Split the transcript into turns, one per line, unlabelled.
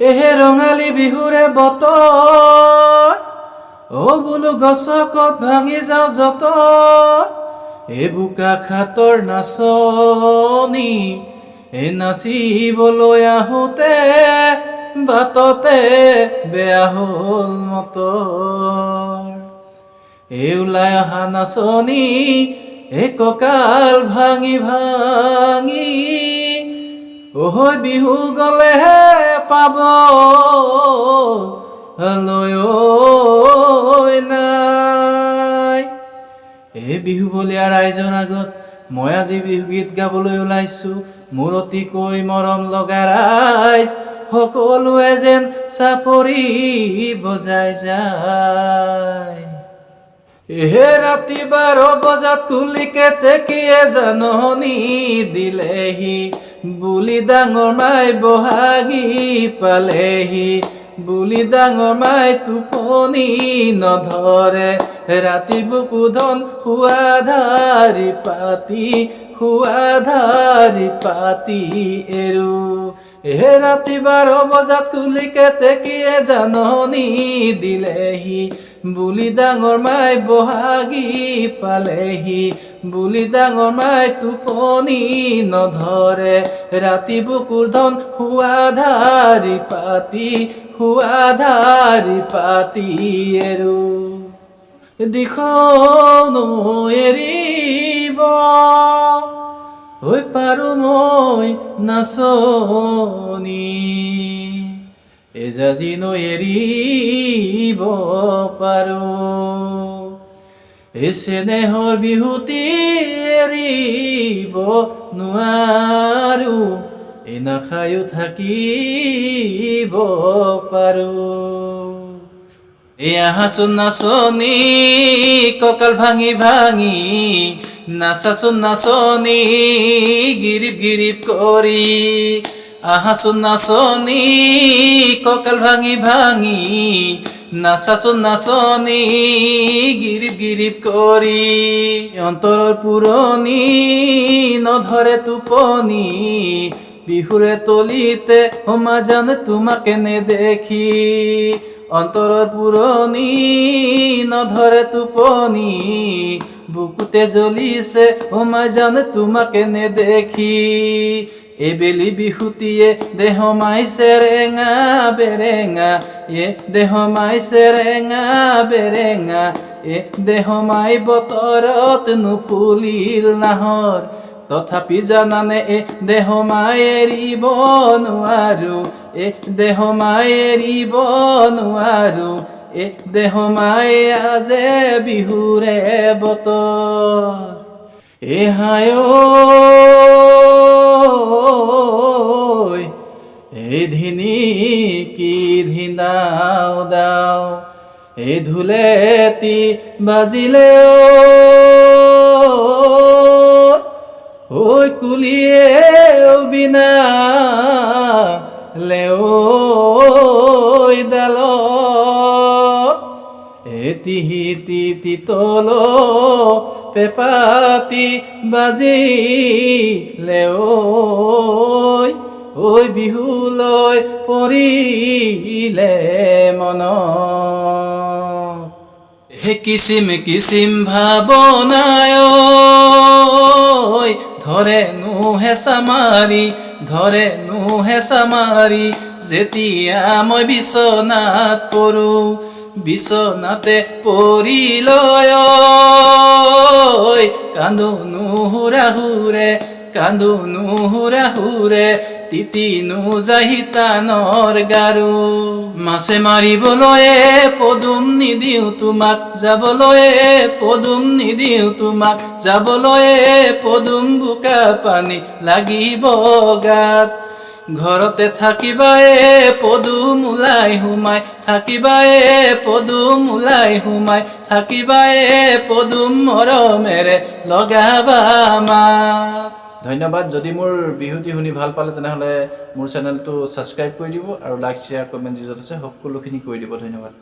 এহে ৰঙালী বিহুৰে বতৰ ও বোলো গছকত ভাঙি যাওঁ যতৰ এ বোকা খাতৰ নাচনি এ নাচিবলৈ আহোঁতে বাটতে বেয়া হ'ল মটৰ এ ওলাই অহা নাচনি এ কঁকাল ভাঙি ভাঙি ওহৈ বিহু গলেহে পাব লৈ নাই। এই বিহু বলীয়া ৰাইজৰ আগত মই আজি বিহু গীত গাবলৈ ওলাইছো। মোৰ অতিকৈ মৰম লগা ৰাইজ সকলোৱে যেন চাপৰি বজাই যায়। এহে ৰাতি 12 বজাত কুলিকে তেকিয়ে জাননী দিলেহি বুলি ডাঙৰ মাই বহাগী পালেহি বুলি ডাঙৰ মাই টোপনি নধৰে ৰাতি বুকু ধন শুৱাধাৰি পাতি এৰু এহে ৰাতি 12 বজাত কুলিকে তেকিয়ে জাননী দিলেহি বুলি ডাঙৰ মাই বহাগী পালেহি বুলি ডাঙৰ মাই টোপনি নধৰে ৰাতি বুকুৰ ধন শুৱাধাৰি পাতি এৰু দিখনো এৰিব হৈ পাৰো মই নাচনি এজাজিনো এৰিব পাৰো এ চেনেহৰ বিহুতি এৰিব নোৱাৰো এ নাখায়ো থাকিব পাৰো এ আহাচোন নাচনি কঁকাল ভাঙি ভাঙি নাচাচোন নাচনি গিৰিপ কৰি আহাচোন নাচনি কঁকাল ভাঙি ভাঙি নাচাচোন নাচনি গিৰিপ কৰি অন্তৰৰ পুৰণি নধৰে টোপনি বিহুৰে তলিতে সোমা জান তোমাকে নেদেখি অন্তৰৰ পুৰণি নধৰে টোপনি বুকুতে জ্বলিছে সোমা জান তোমাকে নেদেখি এবেলি বিহুতিয়ে দেহ মাইছে ৰেঙা বেৰেঙা এ দেহ মাইছে ৰেঙা বেৰেঙা এ দেহ মাই বতৰত নুফুলিল নাহৰ তথাপি জানানে এ দেহ মাই এৰিব নোৱাৰো এ দেহ মাই এৰিব নোৱাৰো এ দেহ মাই আজে বিহুৰে বতৰ এ হায় এই ধিনি কি ধিনাও দাও এই ধুলেতি বাজিলে ওই কুলিয়ে বিনা লেও ডালত এতিহি তিতল পেপাতি বাজিলেও ওই বিহুলৈ পৰিলে মন হে কিচিম কিচিম ভাৱনায় ধৰে হেঁচা মাৰি যেতিয়া মই বিচনাত পৰো বিচনাতে পৰি লয় কান্দো নুহুৰা হুৰে তিতিনো জাহিতানৰ গাৰু মাছে মাৰিবলৈ পদুম নিদিওঁ তোমাক যাবলৈ পদুম বোকা পানী লাগিব গাত ঘৰতে থাকিবায়ে পদুম ওলাই সোমাই থাকিবায়ে পদুম মৰমেৰে লগাবা মাত। ধন্যবাদ। যদি মোৰ বিহুটি শুনি ভাল পালে তেনেহ'লে মোৰ চেনেলটো ছাবস্ক্ৰাইব কৰি দিব আৰু লাইক শ্বেয়াৰ কমেণ্ট যি য'ত আছে সকলোখিনি কৰি দিব। ধন্যবাদ।